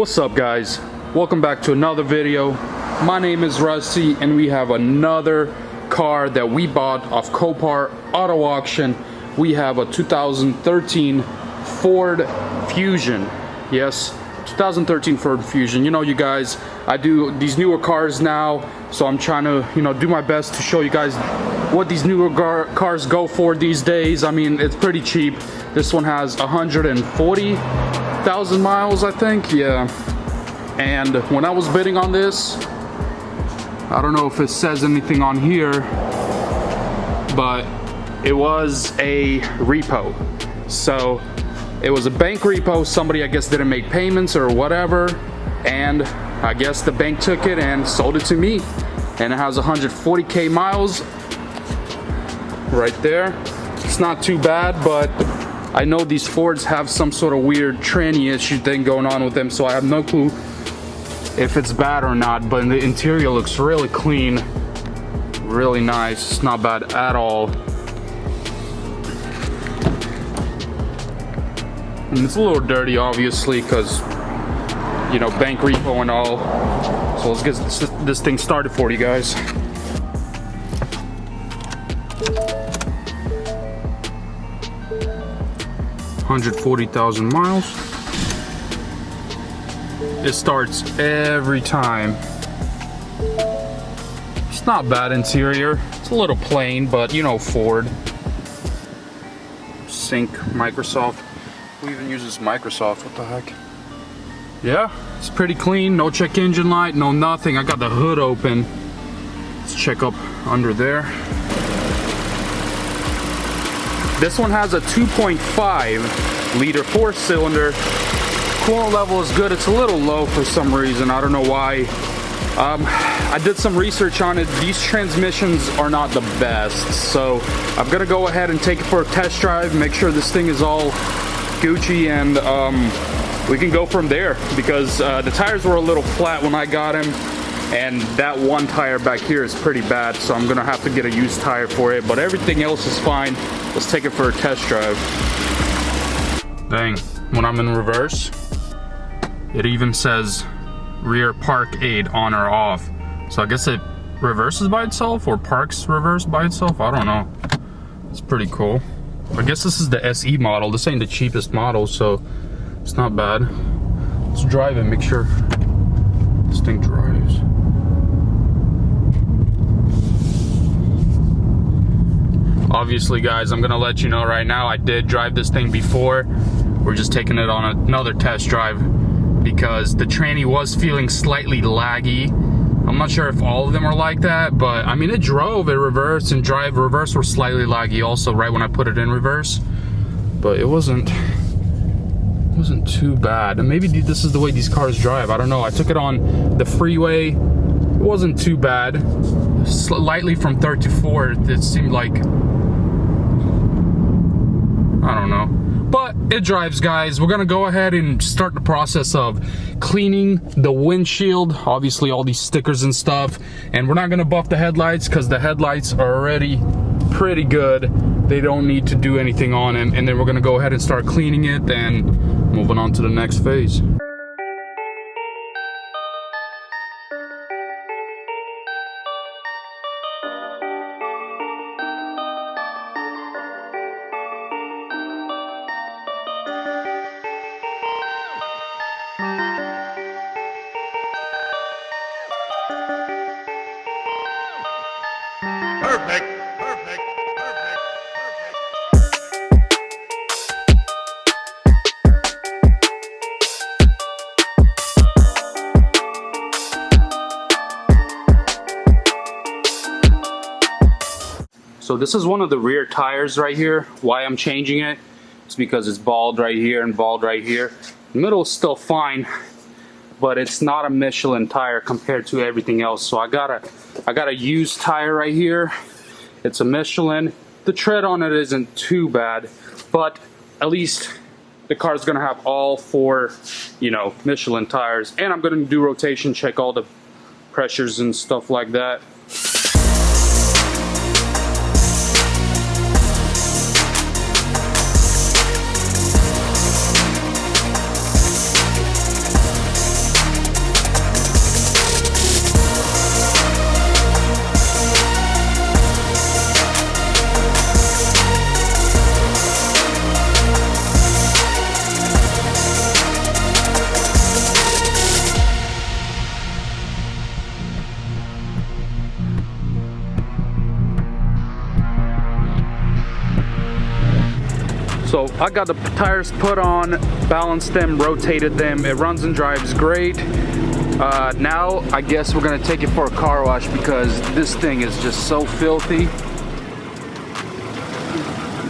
What's up, guys? Welcome back to another video. My name is Rusty and we have another car that we bought off Copart auto auction. We have a 2013 Ford Fusion. Yes, 2013 Ford Fusion. You know, you guys, I do these newer cars now, so I'm trying to, do my best to show you guys what these newer cars go for these days. I mean, it's pretty cheap. This one has 140,000 miles, I think. Yeah. And when I was bidding on this, I don't know if it says anything on here, but it was a repo. So it was a bank repo. Somebody, I guess, didn't make payments or whatever, and I guess the bank took it and sold it to me. And it has 140k miles right there. It's not too bad, but I know these Fords have some sort of weird tranny issue thing going on with them, so I have no clue if it's bad or not. But the interior looks really clean, really nice. It's not bad at all. And it's a little dirty, obviously, because bank repo and all. So let's get this thing started for you guys. $140,000 miles. It starts every time. It's not bad interior. It's a little plain, but Ford. Sync Microsoft. Who even uses Microsoft? What the heck? Yeah, it's pretty clean. No check engine light, no nothing. I got the hood open. Let's check up under there. This one has a 2.5 liter 4-cylinder. Coolant level is good. It's a little low for some reason. I don't know why. I did some research on it. These transmissions are not the best. So I'm gonna go ahead and take it for a test drive, make sure this thing is all Gucci, and we can go from there, because the tires were a little flat when I got him, and that one tire back here is pretty bad, so I'm gonna have to get a used tire for it, but everything else is fine. Let's take it for a test drive. Dang, when I'm in reverse, it even says rear park aid on or off. So I guess it reverses by itself or parks reverse by itself. I don't know. It's pretty cool. I guess this is the SE model. This ain't the cheapest model, so it's not bad. Let's drive it, make sure this thing drives. Obviously, guys, I'm gonna let you know right now, I did drive this thing before. We're just taking it on another test drive because the tranny was feeling slightly laggy. I'm not sure if all of them are like that, but I mean, it drove, it reversed, and reverse were slightly laggy also right when I put it in reverse. But it wasn't too bad. And maybe this is the way these cars drive. I don't know. I took it on the freeway. It wasn't too bad. Slightly from third to fourth, it seemed like, I don't know. But it drives, guys. We're gonna go ahead and start the process of cleaning the windshield, obviously all these stickers and stuff, and we're not gonna buff the headlights because the headlights are already pretty good. They don't need to do anything on them, and then we're gonna go ahead and start cleaning it and moving on to the next phase. Perfect. So this is one of the rear tires right here. Why I'm changing it is because it's bald right here and bald right here. The middle is still fine, but it's not a Michelin tire compared to everything else. So I got a used tire right here. It's a Michelin. The tread on it isn't too bad, but at least the car's gonna have all four, Michelin tires. And I'm gonna do rotation, check all the pressures and stuff like that. So I got the tires put on, balanced them, rotated them. It runs and drives great. Now I guess we're gonna take it for a car wash because this thing is just so filthy.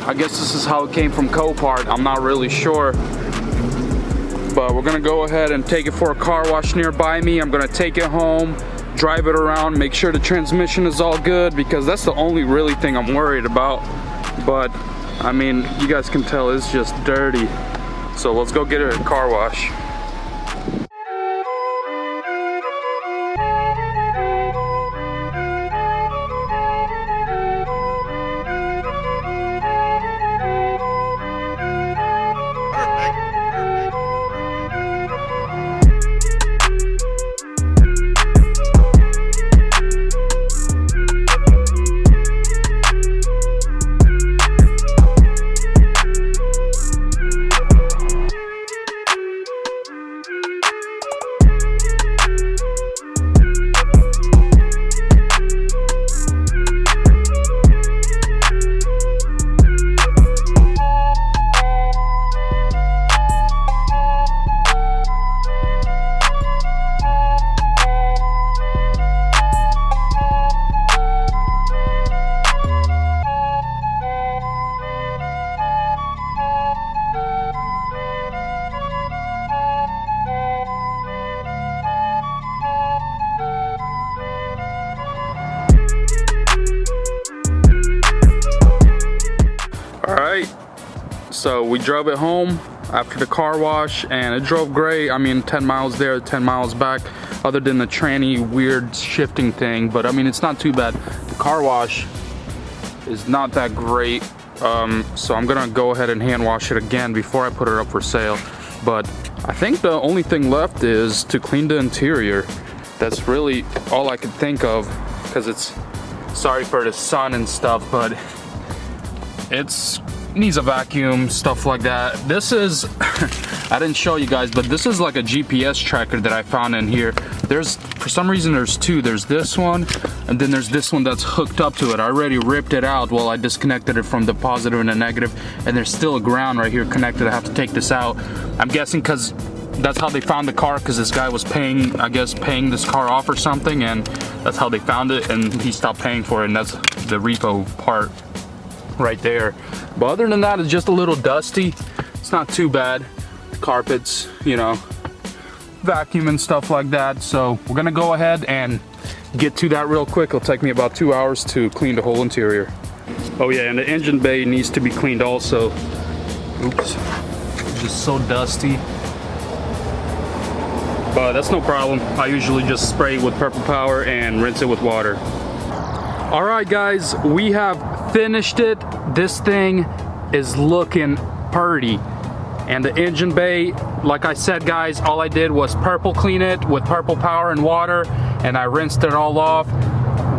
I guess this is how it came from Copart. I'm not really sure. But we're gonna go ahead and take it for a car wash nearby me. I'm gonna take it home, drive it around, make sure the transmission is all good because that's the only really thing I'm worried about. But I mean, you guys can tell it's just dirty. So let's go get it at a car wash. Alright, so we drove it home after the car wash and it drove great. I mean, 10 miles there, 10 miles back, other than the tranny weird shifting thing. But I mean, it's not too bad. The car wash is not that great. So I'm gonna go ahead and hand wash it again before I put it up for sale. But I think the only thing left is to clean the interior. That's really all I could think of because it's, sorry for the sun and stuff, but it's needs a vacuum, stuff like that. This is I didn't show you guys, but this is like a GPS tracker that I found in here. There's, for some reason, there's two. There's this one and then there's this one that's hooked up to it. I already ripped it out while I disconnected it from the positive and the negative, and there's still a ground right here connected. I have to take this out. I'm guessing because that's how they found the car, because this guy was paying, I guess, paying this car off or something, and that's how they found it, and he stopped paying for it, and that's the repo part right there. But other than that, it's just a little dusty. It's not too bad. Carpets, you know, vacuum and stuff like that. So we're gonna go ahead and get to that real quick. It'll take me about 2 hours to clean the whole interior. Oh yeah, and the engine bay needs to be cleaned also. Oops, it's just so dusty. But that's no problem. I usually just spray it with Purple Power and rinse it with water. All right, guys, we have finished it. This thing is looking pretty. And the engine bay, like I said, guys, all I did was purple clean it with Purple Power and water, and I rinsed it all off.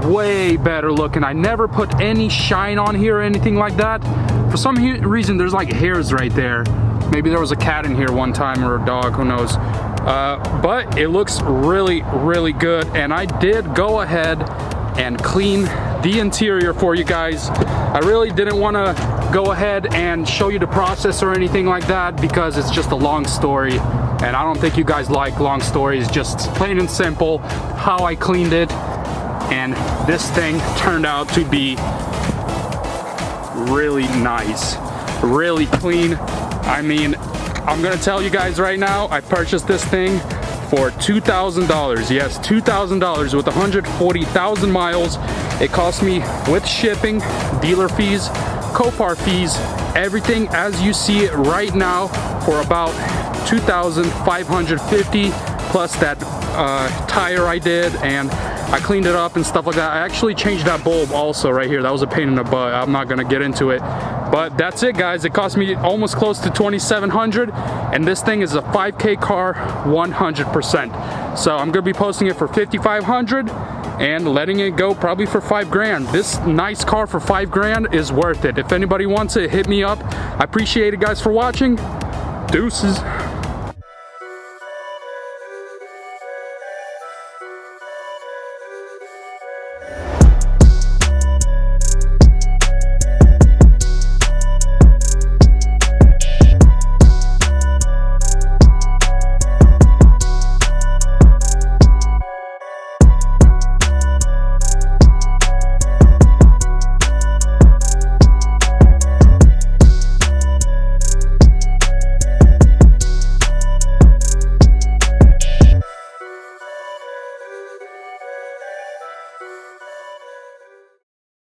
Way better looking. I never put any shine on here or anything like that. For some reason, there's like hairs right there. Maybe there was a cat in here one time, or a dog, who knows. But it looks really, really good. And I did go ahead and clean the interior for you guys. I really didn't want to go ahead and show you the process or anything like that because it's just a long story, and I don't think you guys like long stories. Just plain and simple how I cleaned it, and this thing turned out to be really nice, really clean. I mean, I'm gonna tell you guys right now, I purchased this thing for $2,000. Yes, $2,000 with 140,000 miles. It cost me, with shipping, dealer fees, Copart fees, everything as you see it right now, for about $2,550 plus that tire I did, and I cleaned it up and stuff like that. I actually changed that bulb also right here. That was a pain in the butt. I'm not gonna get into it. But that's it, guys. It cost me almost close to $2,700, and this thing is a 5K car 100%. So I'm gonna be posting it for $5,500 and letting it go probably for $5,000. This nice car for $5,000 is worth it. If anybody wants it, hit me up. I appreciate it, guys, for watching. Deuces.